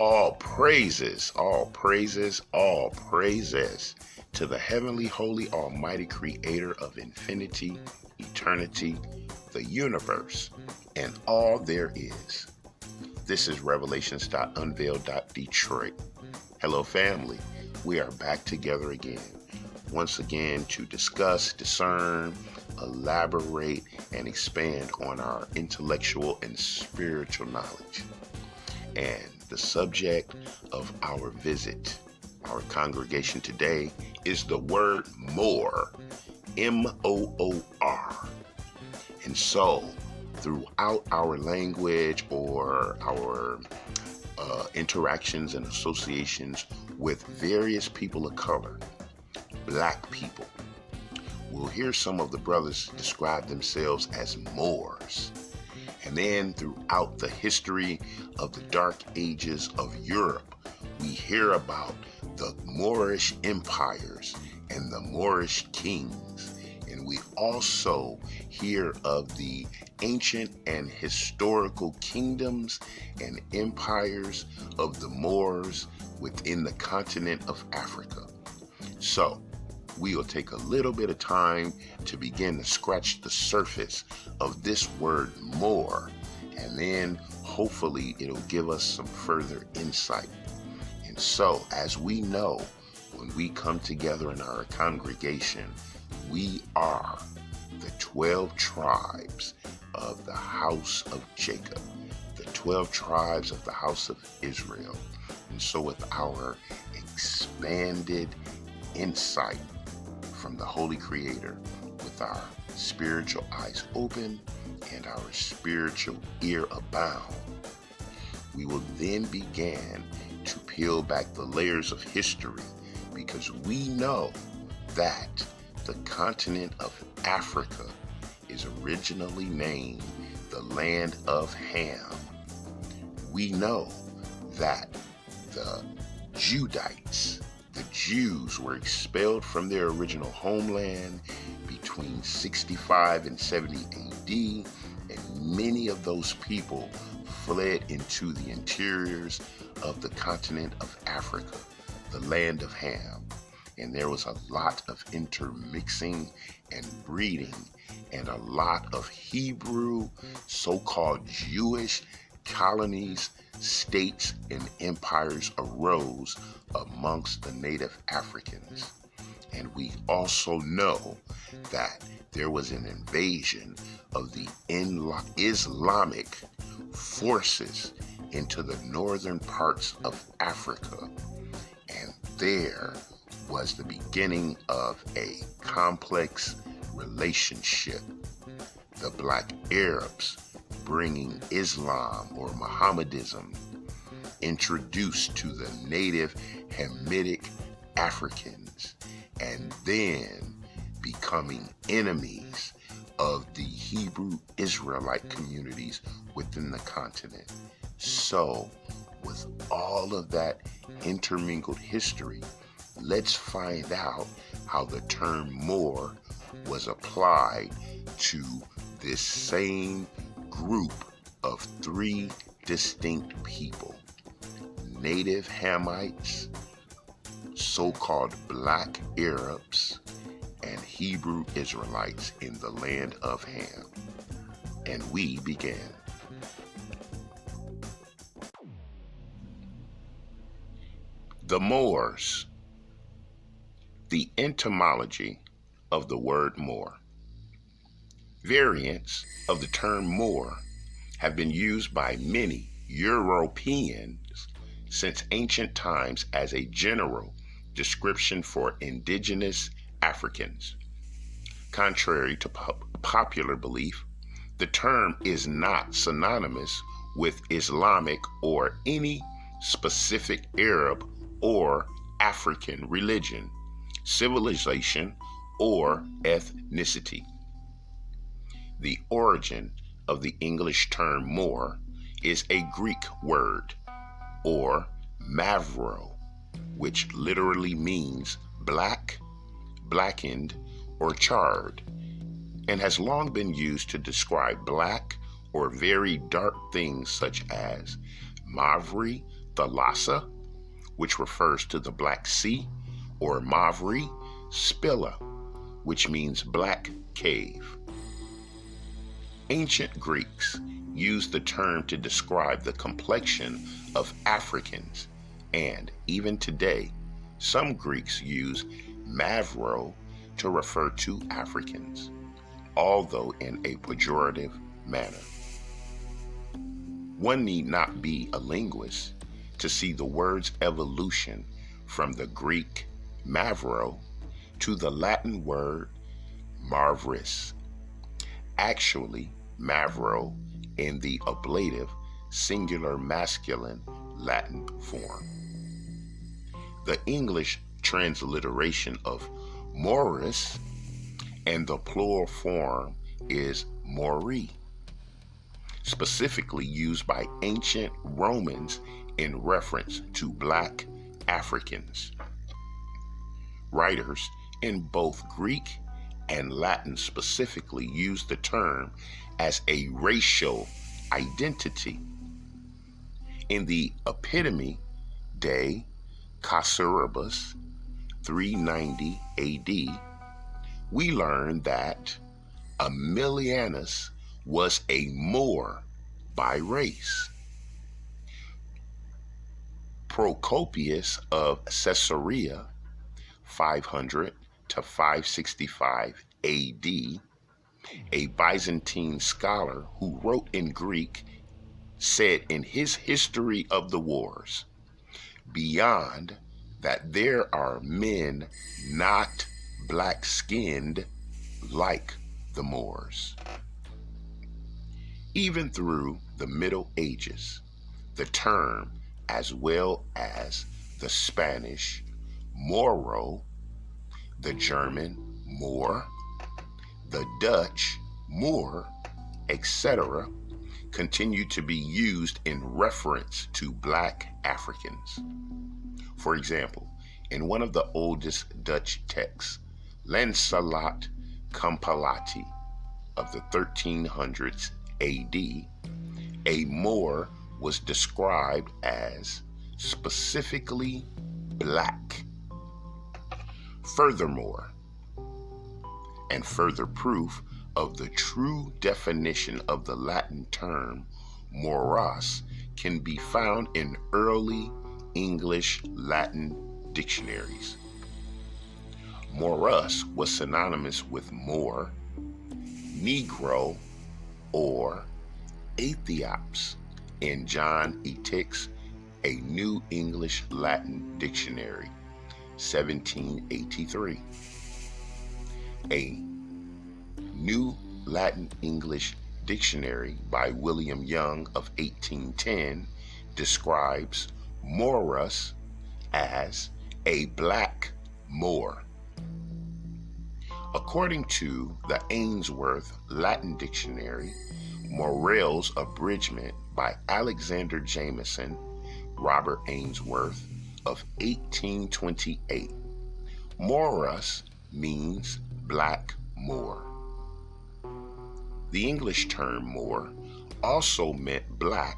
All praises, all praises, all praises to the heavenly, holy, almighty creator of infinity, eternity, the universe, and all there is. This is Revelations.UNVEILED.DETROIT. Hello, family. We are back together again, once again to discuss, discern, elaborate, and expand on our intellectual and spiritual knowledge. And the subject of our visit, our congregation today, is the word more, M-O-O-R. And so, throughout our language or our interactions and associations with various people of color, black people, we'll hear some of the brothers describe themselves as Moors. And then throughout the history of the dark ages of Europe, we hear about the Moorish empires and the Moorish kings. And we also hear of the ancient and historical kingdoms and empires of the Moors within the continent of Africa. So, we'll take a little bit of time to begin to scratch the surface of this word more, and then hopefully it'll give us some further insight. And so, as we know, when we come together in our congregation, we are the 12 tribes of the house of Jacob, the 12 tribes of the house of Israel. And so with our expanded insight from the Holy Creator, with our spiritual eyes open and our spiritual ear abound, we will then begin to peel back the layers of history, because we know that the continent of Africa is originally named the land of Ham. We know that the Judites, the Jews, were expelled from their original homeland between 65 and 70 AD, and many of those people fled into the interiors of the continent of Africa, the land of Ham. And there was a lot of intermixing and breeding, and a lot of Hebrew, so-called Jewish colonies, states, and empires arose amongst the native Africans. And we also know that there was an invasion of the Islamic forces into the northern parts of Africa. And there was the beginning of a complex relationship. The black Arabs bringing Islam or Mohammedanism introduced to the native Hamitic Africans, and then becoming enemies of the Hebrew Israelite communities within the continent. So, with all of that intermingled history, let's find out how the term Moor was applied to this same group of three distinct people: native Hamites, so-called black Arabs, and Hebrew Israelites in the land of Ham. And we began. The Moors. The etymology of the word Moor. Variants of the term Moor have been used by many Europeans since ancient times as a general description for indigenous Africans. Contrary to popular belief, the term is not synonymous with Islamic or any specific Arab or African religion, civilization, or ethnicity. The origin of the English term Moor is a Greek word, or mavro, which literally means black, blackened, or charred, and has long been used to describe black or very dark things such as mavri, Thalassa, which refers to the Black Sea, or Mavri, Spilla, which means black cave. Ancient Greeks used the term to describe the complexion of Africans, and even today, some Greeks use Mavro to refer to Africans, although in a pejorative manner. One need not be a linguist to see the word's evolution from the Greek Mavro to the Latin word Marvris. Actually, Mavro in the ablative singular masculine Latin form. The English transliteration of MOORISH and the plural form is MOORI, specifically used by ancient Romans in reference to black Africans. Writers in both Greek and Latin specifically use the term as a racial identity. In the Epitome de Caesaribus 390 AD, we learn that Aemilianus was a Moor by race. Procopius of Caesarea 500 to 565 AD, a Byzantine scholar who wrote in Greek, said in his History of the Wars, beyond that there are men not black-skinned like the Moors. Even through the Middle Ages, the term, as well as the Spanish Moro, the German Moor, the Dutch Moor, etc., continue to be used in reference to black Africans. For example, in one of the oldest Dutch texts, Lancelot Compilati of the 1300s AD, a Moor was described as specifically black. Furthermore, and further proof of the true definition of the Latin term moros can be found in early English Latin dictionaries. Morus was synonymous with Moor, Negro, or Aethiops in John Etick's A New English Latin Dictionary, 1783. A New Latin English Dictionary by William Young of 1810 describes Morus as a black Moor. According to the Ainsworth Latin Dictionary, Morell's abridgment by Alexander Jameson, Robert Ainsworth of 1828, Morus means black Moor. The English term Moor also meant black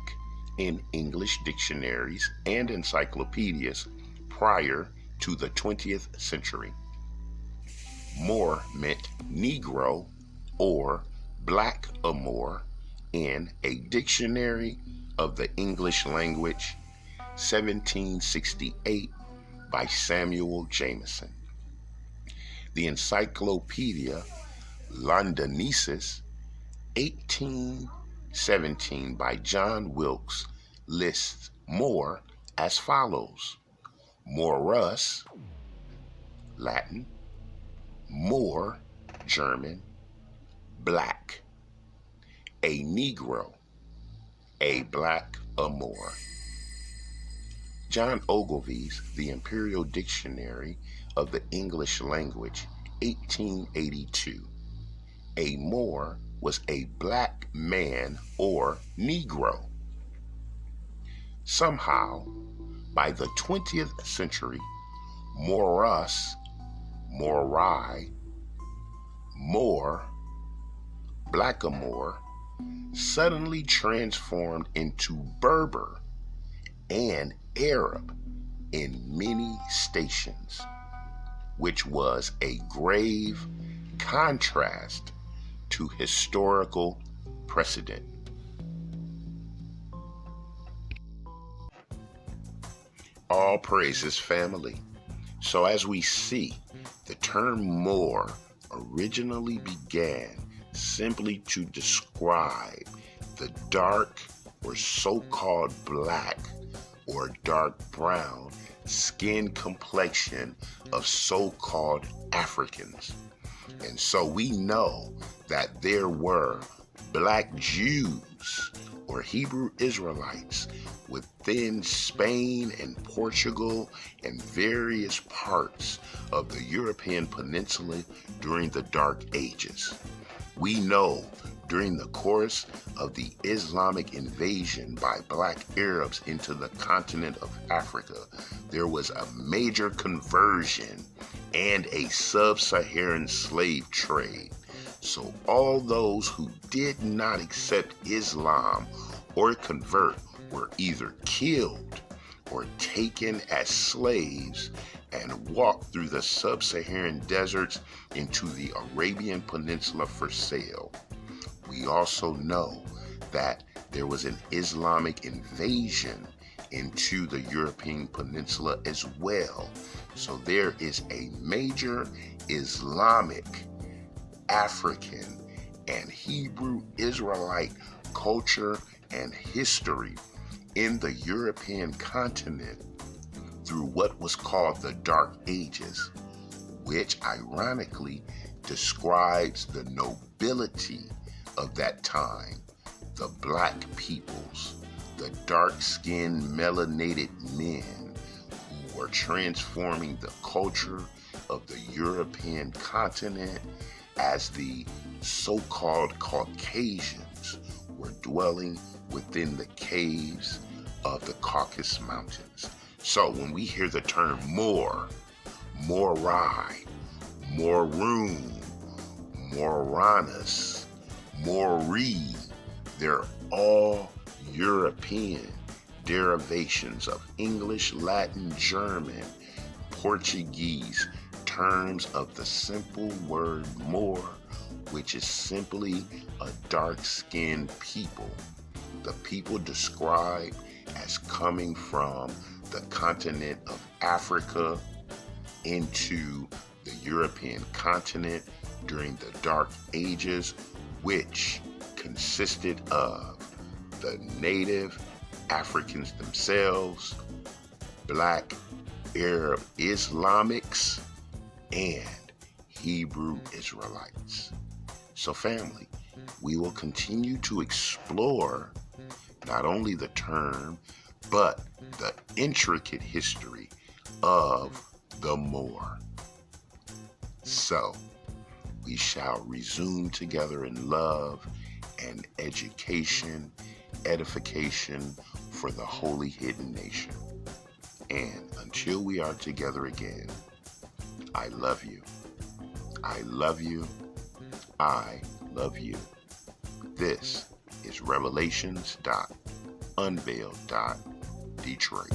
in English dictionaries and encyclopedias prior to the 20th century. Moor meant Negro or black Moor in a Dictionary of the English Language, 1768, by Samuel Jameson. The Encyclopedia Londinensis, 1817, by John Wilkes, lists Moor as follows: Morus, Latin; Moor, German; black; a Negro; a black Moor. John Ogilvy's The Imperial Dictionary of the English Language, 1882. A Moor was a black man or Negro. Somehow, by the 20th century, Morus, Morai, Moor, Blackamoor suddenly transformed into Berber and Arab in many stations, which was a grave contrast to historical precedent. All praises, family. So as we see, the term Moor originally began simply to describe the dark or so-called black or dark brown skin complexion of so-called Africans. And so we know that there were black Jews or Hebrew Israelites within Spain and Portugal and various parts of the European peninsula during the Dark Ages. We know during the course of the Islamic invasion by black Arabs into the continent of Africa, there was a major conversion and a sub-Saharan slave trade. So all those who did not accept Islam or convert were either killed or taken as slaves and walked through the sub-Saharan deserts into the Arabian Peninsula for sale. We also know that there was an Islamic invasion into the European Peninsula as well. So there is a major Islamic, African, and Hebrew Israelite culture and history in the European continent through what was called the Dark Ages, which ironically describes the nobility of that time, the black peoples, the dark-skinned melanated men who were transforming the culture of the European continent as the so-called Caucasians were dwelling within the caves of the Caucasus Mountains. So when we hear the term Moor, Morai, Moroon, Moranus, Mori, they're all European derivations of English, Latin, German, Portuguese terms of the simple word Moor, which is simply a dark-skinned people. The people described as coming from the continent of Africa into the European continent during the Dark Ages, which consisted of the native Africans themselves, black Arab Islamics, and Hebrew Israelites. So family, we will continue to explore not only the term, but the intricate history of the Moor. So, we shall resume together in love and education, edification for the holy hidden nation. And until we are together again, I love you. I love you. I love you. This is Revelations.UNVEILED.DETROIT.